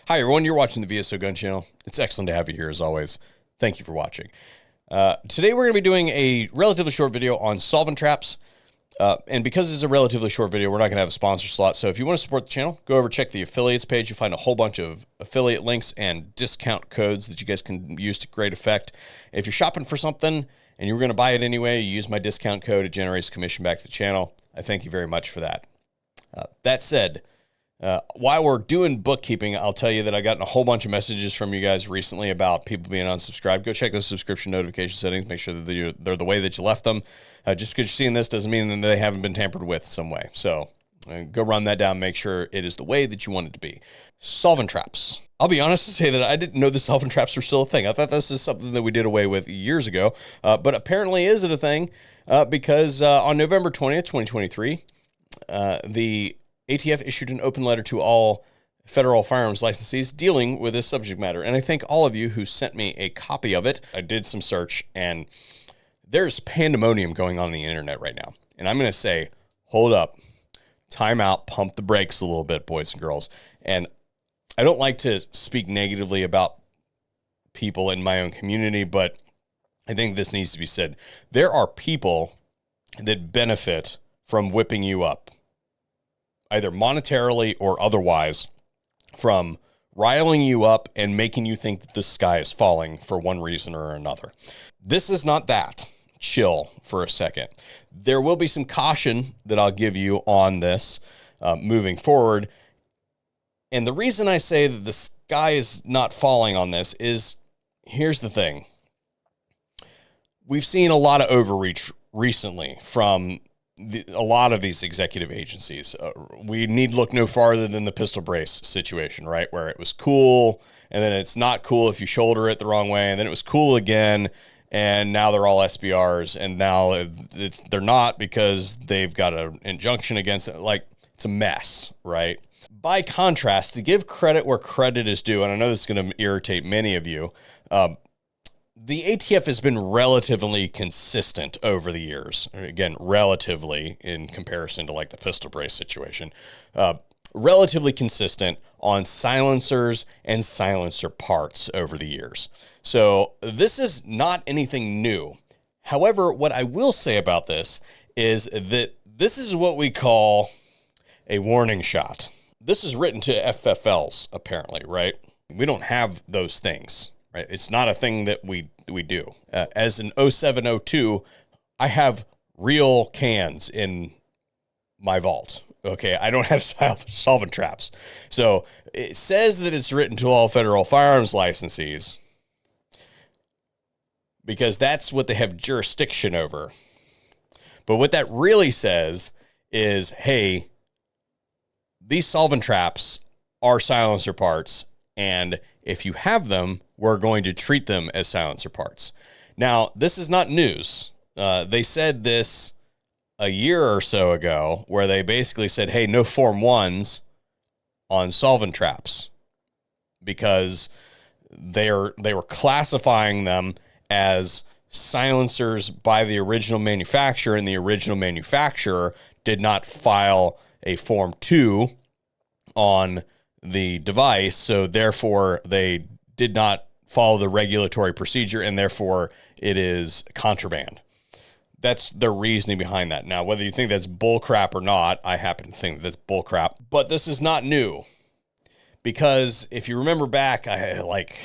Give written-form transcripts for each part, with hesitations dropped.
Hi, everyone. You're watching the VSO Gun Channel. It's excellent to have you here, as always. Thank you for watching. Today, we're going to be doing a relatively short video on solvent traps. And because it's a relatively short video, we're not going to have a sponsor slot. So if you want to support the channel, go over, check the affiliates page. You'll find a whole bunch of affiliate links and discount codes that you guys can use to great effect. If you're shopping for something and you're going to buy it anyway, you use my discount code. It generates commission back to the channel. I thank you very much for that. That said, while we're doing bookkeeping, I'll tell you that I've gotten a whole bunch of messages from you guys recently about people being unsubscribed. Go check those subscription notification settings. Make sure that they're the way that you left them. Just because you're seeing this doesn't mean that they haven't been tampered with some way. So go run that down. Make sure it is the way that you want it to be. Solvent traps. I'll be honest to say that I didn't know the solvent traps were still a thing. I thought this is something that we did away with years ago, but apparently is it a thing because on November 20th, 2023, the ATF issued an open letter to all federal firearms licensees dealing with this subject matter. And I thank all of you who sent me a copy of it. I did some search, and there's pandemonium going on the internet right now. And I'm going to say, hold up, time out, pump the brakes a little bit, boys and girls. And I don't like to speak negatively about people in my own community, but I think this needs to be said. There are people that benefit from whipping you up, either monetarily or otherwise, from riling you up and making you think that the sky is falling for one reason or another. This is not that. Chill for a second. There will be some caution that I'll give you on this moving forward. And the reason I say that the sky is not falling on this is, here's the thing. We've seen a lot of overreach recently from a lot of these executive agencies. We need look no farther than the pistol brace situation, right? Where it was cool, and then it's not cool if you shoulder it the wrong way, and then it was cool again, and now they're all SBRs, and now they're not because they've got an injunction against it. Like, it's a mess, right? By contrast, to give credit where credit is due, and I know this is going to irritate many of you, the ATF has been relatively consistent over the years. Again, relatively in comparison to like the pistol brace situation, relatively consistent on silencers and silencer parts over the years. So this is not anything new. However, what I will say about this is that this is what we call a warning shot. This is written to FFLs, apparently, right? We don't have those things. Right? It's not a thing that we do. As an 0702, I have real cans in my vault. Okay, I don't have solvent traps. So it says that it's written to all federal firearms licensees because that's what they have jurisdiction over. But what that really says is, hey, these solvent traps are silencer parts, and if you have them, we're going to treat them as silencer parts. Now, this is not news. They said this a year or so ago, where they basically said, hey, no Form 1s on solvent traps, because they were classifying them as silencers by the original manufacturer, and the original manufacturer did not file a Form 2 on the device, so therefore they did not follow the regulatory procedure, and therefore it is contraband. That's their reasoning behind that. Now, whether you think that's bullcrap or not, I happen to think that's bullcrap. But this is not new, because if you remember back, like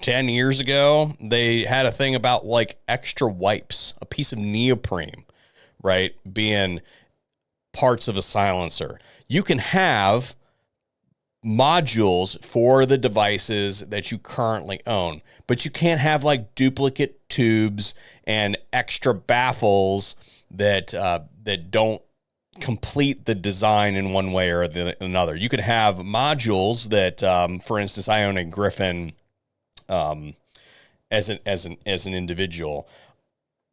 10 years ago, they had a thing about like extra wipes, a piece of neoprene, right, being parts of a silencer. You can have modules for the devices that you currently own, but you can't have like duplicate tubes and extra baffles that don't complete the design in one way or another. You could have modules that, for instance, I own a Griffin as an individual.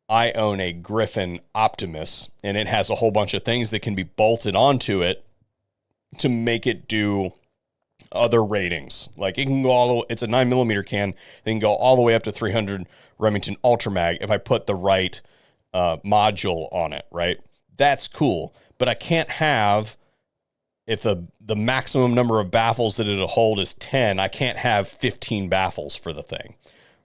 I own a Griffin Optimus, and it has a whole bunch of things that can be bolted onto it to make it do other ratings. Like it can go it's a 9mm can. They can go all the way up to 300 Remington Ultra Mag if I put the right module on it, right? That's cool. But I can't have if the maximum number of baffles that it'll hold is 10, I can't have 15 baffles for the thing,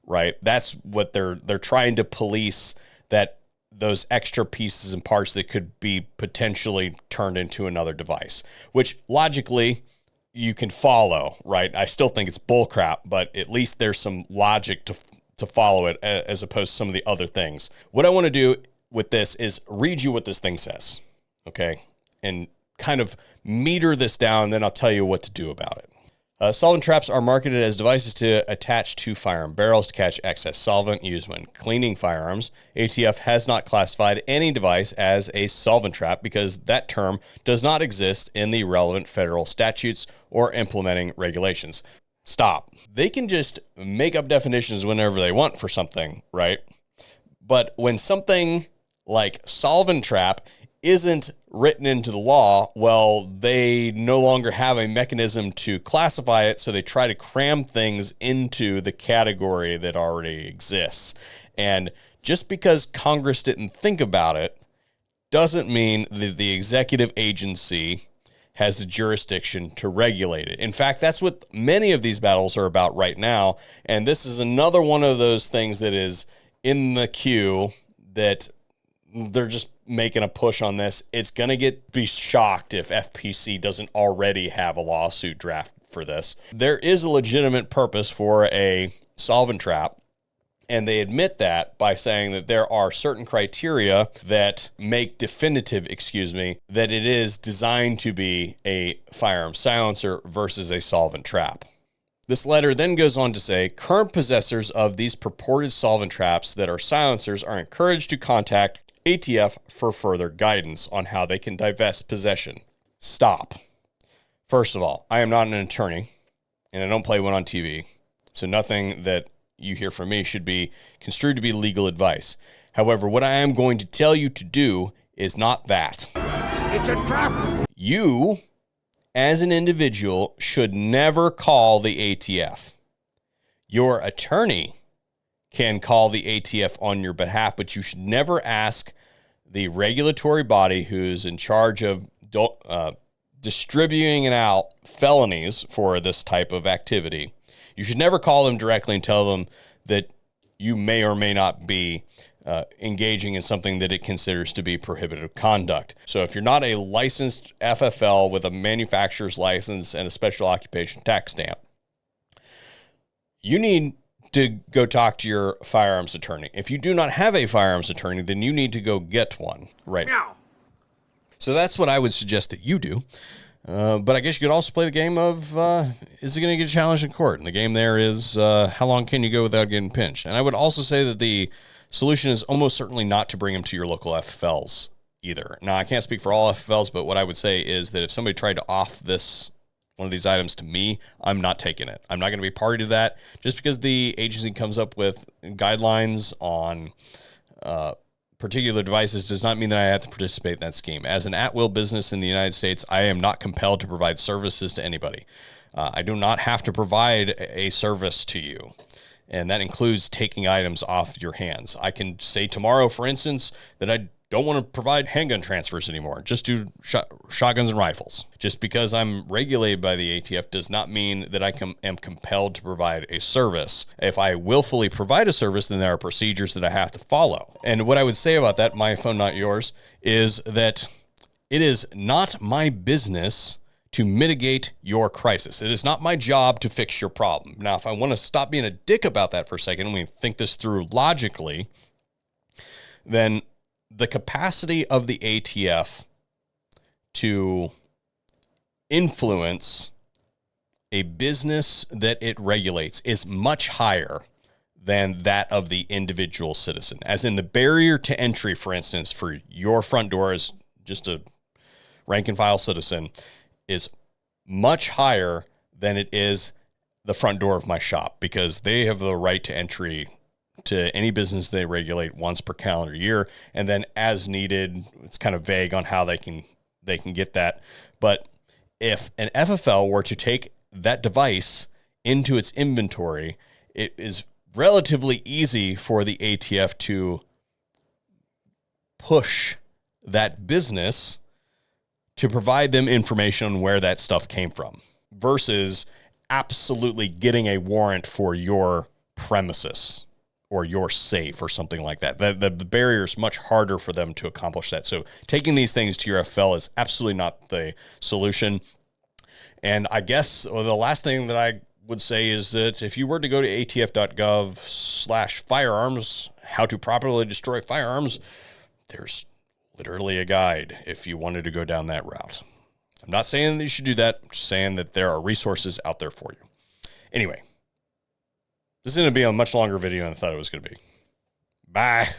right? That's what they're trying to police, that those extra pieces and parts that could be potentially turned into another device, which logically you can follow, right? I still think it's bullcrap, but at least there's some logic to follow it, as opposed to some of the other things. What I want to do with this is read you what this thing says, okay? And kind of meter this down, and then I'll tell you what to do about it. Solvent traps are marketed as devices to attach to firearm barrels to catch excess solvent used when cleaning firearms. ATF has not classified any device as a solvent trap because that term does not exist in the relevant federal statutes or implementing regulations. Stop. They can just make up definitions whenever they want for something, right? But when something like solvent trap isn't written into the law, well, they no longer have a mechanism to classify it, so they try to cram things into the category that already exists. And just because Congress didn't think about it doesn't mean that the executive agency has the jurisdiction to regulate it. In fact, that's what many of these battles are about right now, and this is another one of those things that is in the queue that they're just making a push on this. It's going to be shocked if FPC doesn't already have a lawsuit draft for this. There is a legitimate purpose for a solvent trap, and they admit that by saying that there are certain criteria that make definitive, that it is designed to be a firearm silencer versus a solvent trap. This letter then goes on to say, current possessors of these purported solvent traps that are silencers are encouraged to contact ATF for further guidance on how they can divest possession. Stop. First of all, I am not an attorney, and I don't play one on TV, so nothing that you hear from me should be construed to be legal advice. However, what I am going to tell you to do is not that. It's a trap! You, as an individual, should never call the ATF. Your attorney can call the ATF on your behalf, but you should never ask the regulatory body who's in charge of distributing out felonies for this type of activity. You should never call them directly and tell them that you may or may not be engaging in something that it considers to be prohibited conduct. So if you're not a licensed FFL with a manufacturer's license and a special occupation tax stamp, you need to go talk to your firearms attorney. If you do not have a firearms attorney, then you need to go get one right now. So that's what I would suggest that you do. But I guess you could also play the game of, is it going to get challenged in court? And the game there is, how long can you go without getting pinched? And I would also say that the solution is almost certainly not to bring them to your local FFLs either. Now, I can't speak for all FFLs, but what I would say is that if somebody tried to off one of these items to me, I'm not taking it. I'm not going to be party to that. Just because the agency comes up with guidelines on particular devices does not mean that I have to participate in that scheme. As an at-will business in the United States, I am not compelled to provide services to anybody. I do not have to provide a service to you, and that includes taking items off your hands. I can say tomorrow, for instance, that I don't want to provide handgun transfers anymore. Just do shotguns and rifles. Just because I'm regulated by the ATF does not mean that I am compelled to provide a service. If I willfully provide a service, then there are procedures that I have to follow. And what I would say about that, my phone, not yours, is that it is not my business to mitigate your crisis. It is not my job to fix your problem. Now, if I want to stop being a dick about that for a second and we think this through logically, then the capacity of the ATF to influence a business that it regulates is much higher than that of the individual citizen. As in the barrier to entry, for instance, for your front door as just a rank and file citizen is much higher than it is the front door of my shop, because they have the right to entry to any business they regulate once per calendar year, and then as needed. It's kind of vague on how they can get that. But if an FFL were to take that device into its inventory, it is relatively easy for the ATF to push that business to provide them information on where that stuff came from versus absolutely getting a warrant for your premises or your safe or something like that. The barrier is much harder for them to accomplish that. So taking these things to your FL is absolutely not the solution. And I guess the last thing that I would say is that if you were to go to atf.gov/firearms, how to properly destroy firearms, there's literally a guide if you wanted to go down that route. I'm not saying that you should do that. I'm just saying that there are resources out there for you. Anyway, this is going to be a much longer video than I thought it was going to be. Bye.